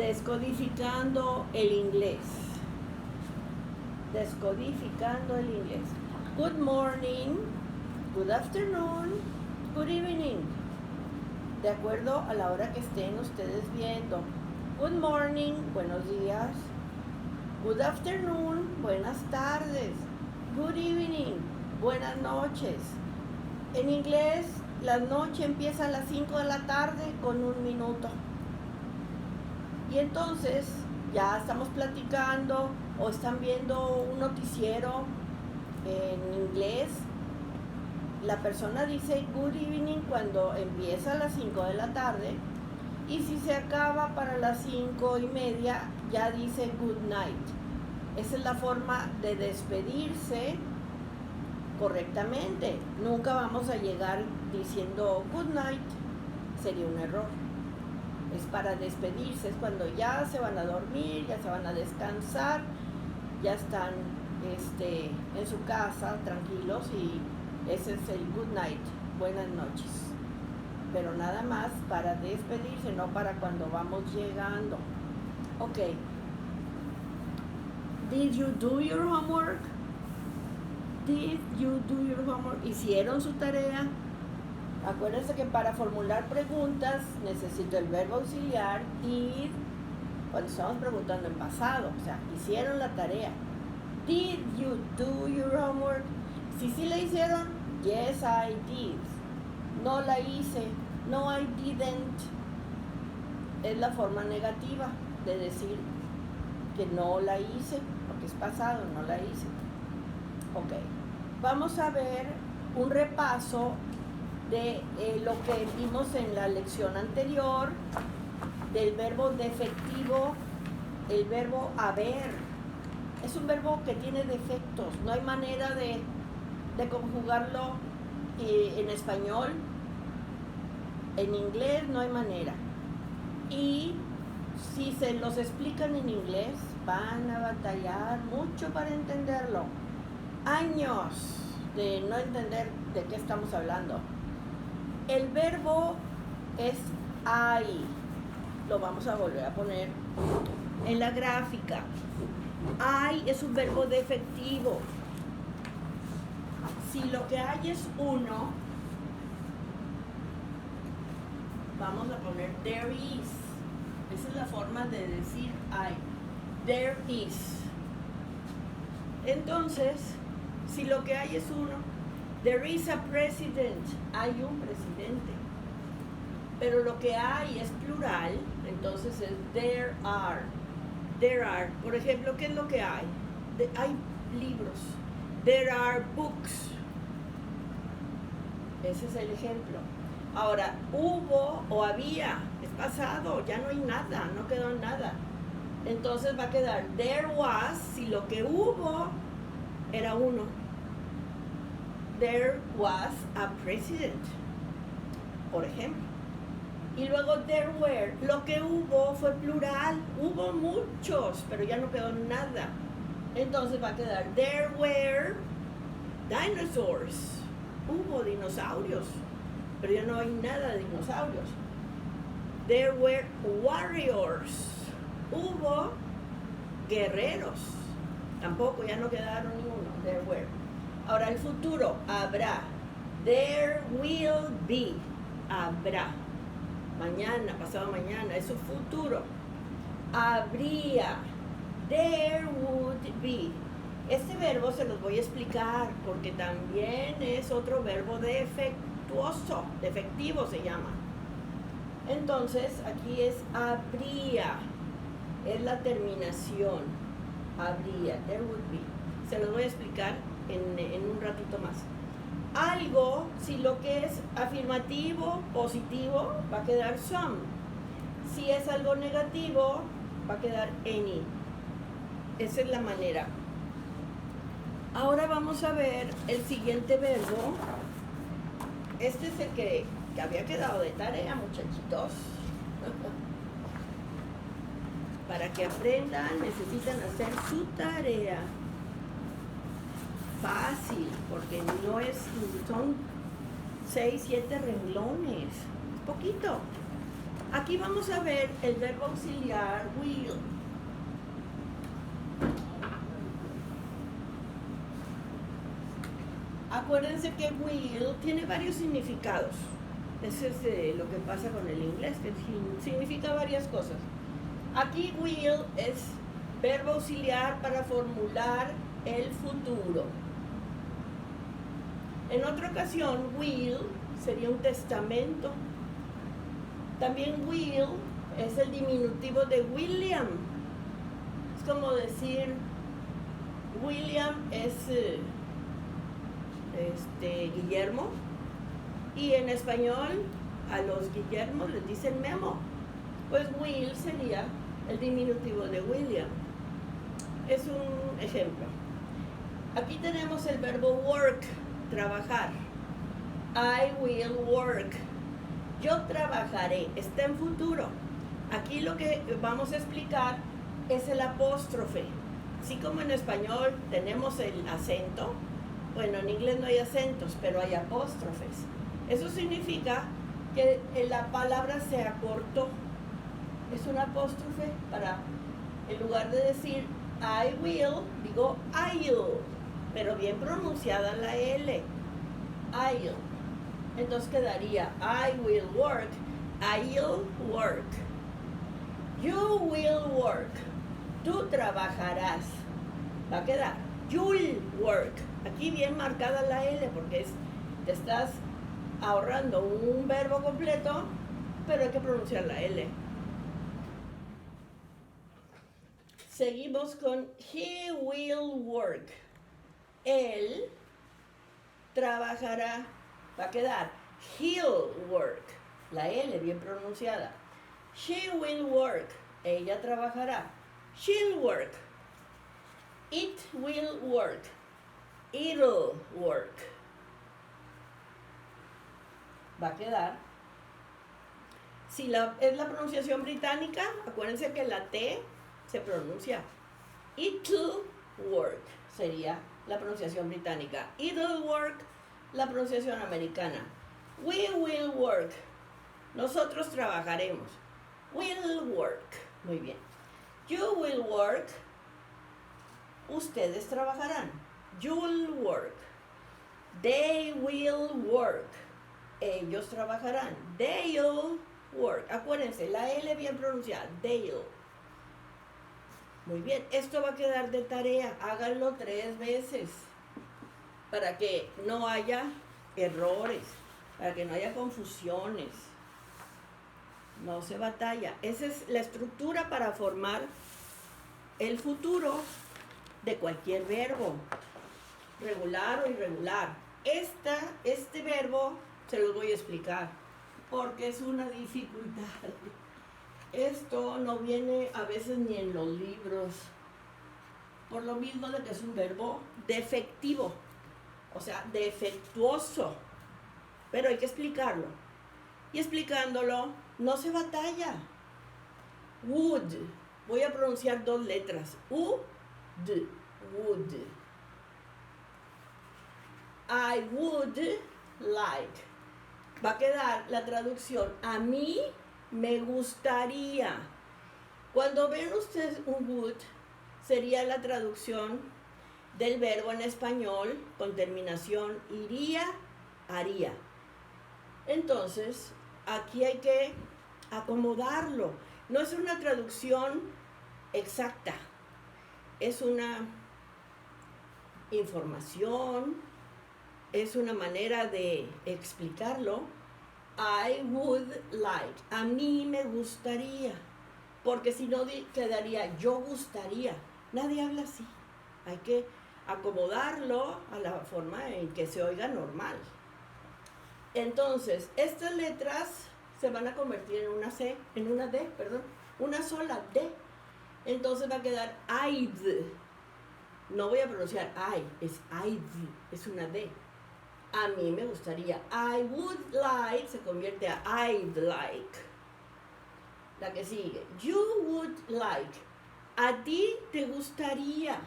Descodificando el inglés. Descodificando el inglés. Good morning, good afternoon, good evening. De acuerdo a la hora que estén ustedes viendo. Good morning, buenos días. Good afternoon, buenas tardes. Good evening, buenas noches. En inglés, la noche empieza a las 5 de la tarde con 1 minuto. Y entonces ya estamos platicando o están viendo un noticiero en inglés. La persona dice good evening cuando empieza a las 5 de la tarde, y si se acaba para las 5:30 ya dice good night. Esa es la forma de despedirse correctamente. Nunca vamos a llegar diciendo good night, sería un error. Es para despedirse, es cuando ya se van a dormir, ya se van a descansar, ya están en su casa tranquilos, y ese es el good night, buenas noches. Pero nada más para despedirse, no para cuando vamos llegando. Ok. Did you do your homework? Did you do your homework? ¿Hicieron su tarea? Acuérdense que para formular preguntas necesito el verbo auxiliar did, cuando estamos preguntando en pasado, o sea, hicieron la tarea. Did you do your homework? Si sí la hicieron, yes I did. No la hice, no I didn't. Es la forma negativa de decir que no la hice, porque es pasado, no la hice. Ok, vamos a ver un repaso de lo que vimos en la lección anterior del verbo defectivo, el verbo haber. Es un verbo que tiene defectos, no hay manera de conjugarlo en español, en inglés no hay manera. Y si se los explican en inglés, van a batallar mucho para entenderlo. Años de no entender de qué estamos hablando. El verbo es I. Lo vamos a volver a poner en la gráfica. I es un verbo defectivo. Si lo que hay es uno, vamos a poner there is. Esa es la forma de decir I. There is. Entonces, si lo que hay es uno, there is a president, hay un presidente. Pero lo que hay es plural, entonces es there are. There are. Por ejemplo, ¿qué es lo que hay? Hay libros. There are books. Ese es el ejemplo. Ahora, hubo o había, es pasado, ya no hay nada, no quedó nada. Entonces va a quedar there was, si lo que hubo era uno. There was a president, por ejemplo. Y luego there were, lo que hubo fue plural, hubo muchos, pero ya no quedó nada. Entonces va a quedar there were dinosaurs, hubo dinosaurios, pero ya no hay nada de dinosaurios. There were warriors, hubo guerreros, tampoco, ya no quedaron ninguno. There were. Ahora el futuro, habrá. There will be, habrá. Mañana, pasado mañana, es su futuro. Habría. There would be. Este verbo se los voy a explicar porque también es otro verbo defectuoso, defectivo se llama. Entonces, aquí es habría. Es la terminación. Habría. There would be. Se los voy a explicar en un ratito más. Algo, si lo que es afirmativo, positivo, va a quedar some. Si es algo negativo, va a quedar any. Esa es la manera. Ahora vamos a ver el siguiente verbo. Este es el que había quedado de tarea, muchachitos. Para que aprendan, necesitan hacer su tarea. Fácil, porque no es, son 6, 7 renglones, poquito. Aquí vamos a ver el verbo auxiliar will. Acuérdense que will tiene varios significados. Eso es lo que pasa con el inglés, que significa varias cosas. Aquí will es verbo auxiliar para formular el futuro. En otra ocasión, will sería un testamento. También will es el diminutivo de William. Es como decir, William es Guillermo, y en español a los Guillermos les dicen Memo. Pues will sería el diminutivo de William. Es un ejemplo. Aquí tenemos el verbo work, trabajar. I will work. Yo trabajaré. Está en futuro. Aquí lo que vamos a explicar es el apóstrofe. Así como en español tenemos el acento, bueno, en inglés no hay acentos, pero hay apóstrofes. Eso significa que la palabra se acortó. Es un apóstrofe para, en lugar de decir I will, digo I'll, pero bien pronunciada la L. I'll. Entonces quedaría I will work, I'll work. You will work. Tú trabajarás. Va a quedar you'll work. Aquí bien marcada la L porque te estás ahorrando un verbo completo, pero hay que pronunciar la L. Seguimos con he will work. Él trabajará. Va a quedar he'll work. La L bien pronunciada. She will work. Ella trabajará. She'll work. It will work. It'll work. Va a quedar. Si es la pronunciación británica, acuérdense que la T se pronuncia it'll work. Sería la pronunciación británica. It'll work, la pronunciación americana. We will work. Nosotros trabajaremos. Will work. Muy bien. You will work. Ustedes trabajarán. You'll work. They will work. Ellos trabajarán. They'll work. Acuérdense, la L bien pronunciada. They'll. Muy bien. Esto va a quedar de tarea. Háganlo 3 veces. Para que no haya errores. Para que no haya confusiones. No se batalla. Esa es la estructura para formar el futuro de cualquier verbo, regular o irregular. Este verbo se los voy a explicar porque es una dificultad. Esto no viene a veces ni en los libros, por lo mismo de que es un verbo defectivo, o sea, defectuoso, pero hay que explicarlo. Y explicándolo, no se batalla. Would. Voy a pronunciar 2 letras. Would. I would like. Va a quedar la traducción. A mí me gustaría. Cuando ven ustedes un would, sería la traducción del verbo en español con terminación iría, haría. Entonces, aquí hay que acomodarlo. No es una traducción exacta. Es una información, es una manera de explicarlo. I would like. A mí me gustaría. Porque si no quedaría yo gustaría. Nadie habla así. Hay que acomodarlo a la forma en que se oiga normal. Entonces, estas letras se van a convertir en una C, en una D, perdón, una sola D. Entonces va a quedar I'd. No voy a pronunciar I, es I'd, es una D. A mí me gustaría. I would like se convierte a I'd like. La que sigue. You would like. A ti te gustaría.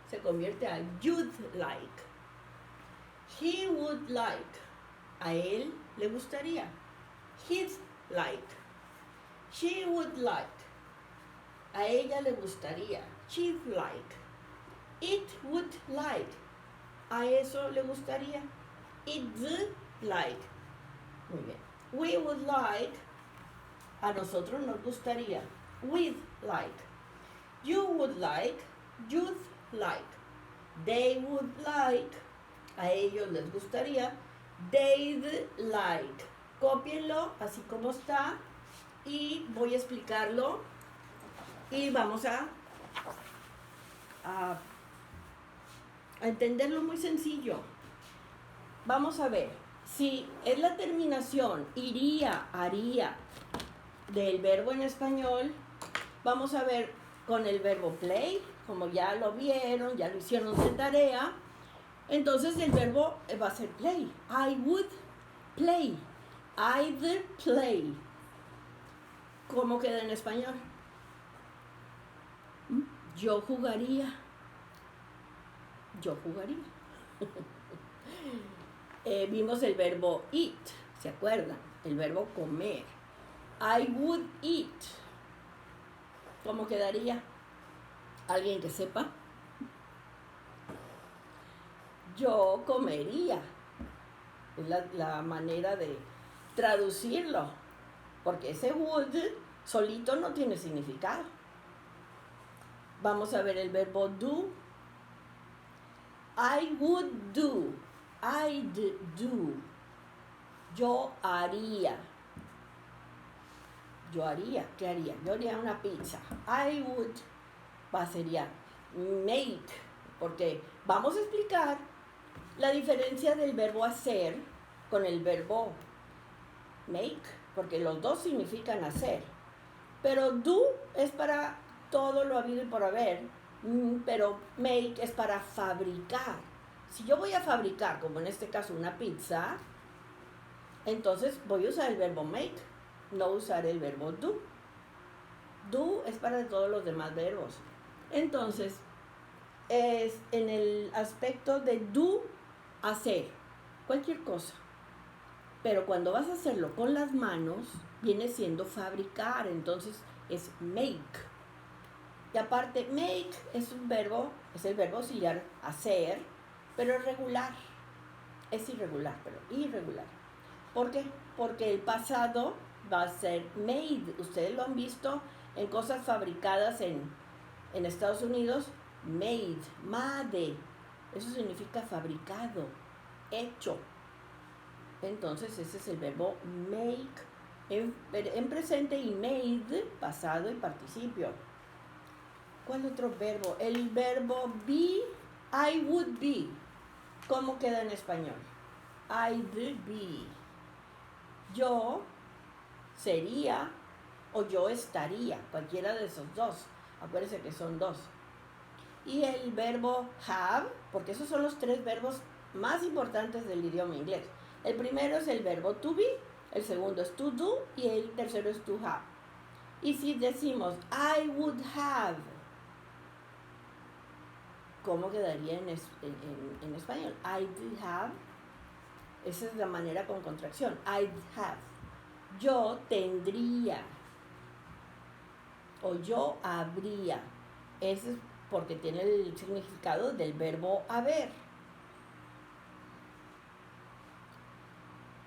Se convierte a you'd like. He would like. A él le gustaría. He'd like. She would like. A ella le gustaría. She'd like. It would like. A eso le gustaría. It'd like. Muy bien. We would like. A nosotros nos gustaría. We'd like. You would like. You'd like. They would like. A ellos les gustaría. They'd like. Cópienlo así como está y voy a explicarlo y vamos a entenderlo muy sencillo. Vamos a ver, si es la terminación iría, haría del verbo en español, vamos a ver con el verbo play, como ya lo vieron, ya lo hicieron de tarea, entonces el verbo va a ser play. I would play. I'd play. ¿Cómo queda en español? Yo jugaría. Yo jugaría. Vimos el verbo eat, ¿se acuerdan? El verbo comer. I would eat. ¿Cómo quedaría? ¿Alguien que sepa? Yo comería. Es la manera de traducirlo, porque ese would solito no tiene significado. Vamos a ver el verbo do. I would do. I'd do. Yo haría. Yo haría. ¿Qué haría? Yo haría una pizza. I would. Sería make. Porque vamos a explicar la diferencia del verbo hacer con el verbo make, porque los dos significan hacer. Pero do es para todo lo habido y por haber, pero make es para fabricar. Si yo voy a fabricar, como en este caso una pizza, entonces voy a usar el verbo make, no usar el verbo do. Do es para todos los demás verbos. Entonces, es en el aspecto de do, hacer cualquier cosa. Pero cuando vas a hacerlo con las manos, viene siendo fabricar, entonces es make. Y aparte, make es un verbo, es el verbo auxiliar hacer, pero es regular. Es irregular, pero irregular. ¿Por qué? Porque el pasado va a ser made. Ustedes lo han visto en cosas fabricadas en Estados Unidos, made, made. Eso significa fabricado, hecho. Entonces ese es el verbo make en presente y made, pasado y participio. ¿Cuál otro verbo? El verbo be, I would be. ¿Cómo queda en español? I'd be. Yo sería o yo estaría, cualquiera de esos dos. Acuérdense que son dos. Y el verbo have, porque esos son los tres verbos más importantes del idioma inglés. El primero es el verbo to be, el segundo es to do y el tercero es to have. Y si decimos I would have, ¿cómo quedaría en español? I'd have, esa es la manera con contracción. I'd have. Yo tendría o yo habría. Ese es porque tiene el significado del verbo haber.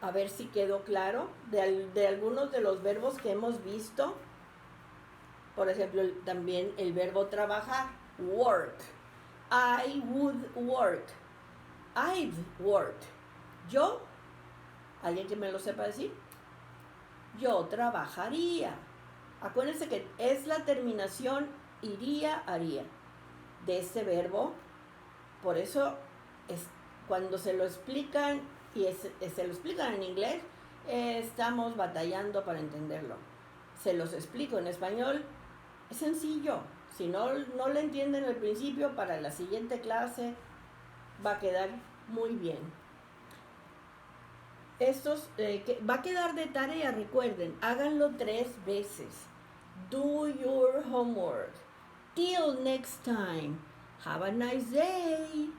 A ver si quedó claro de algunos de los verbos que hemos visto. Por ejemplo, también el verbo trabajar, work. I would work. I'd work. Yo, ¿alguien que me lo sepa decir? Yo trabajaría. Acuérdense que es la terminación iría, haría de este verbo. Por eso cuando se lo explican y se lo explican en inglés, estamos batallando para entenderlo. Se los explico en español, es sencillo. Si no lo entienden al principio, para la siguiente clase va a quedar muy bien. Va a quedar de tarea, recuerden, háganlo 3 veces. Do your homework. Till next time. Have a nice day.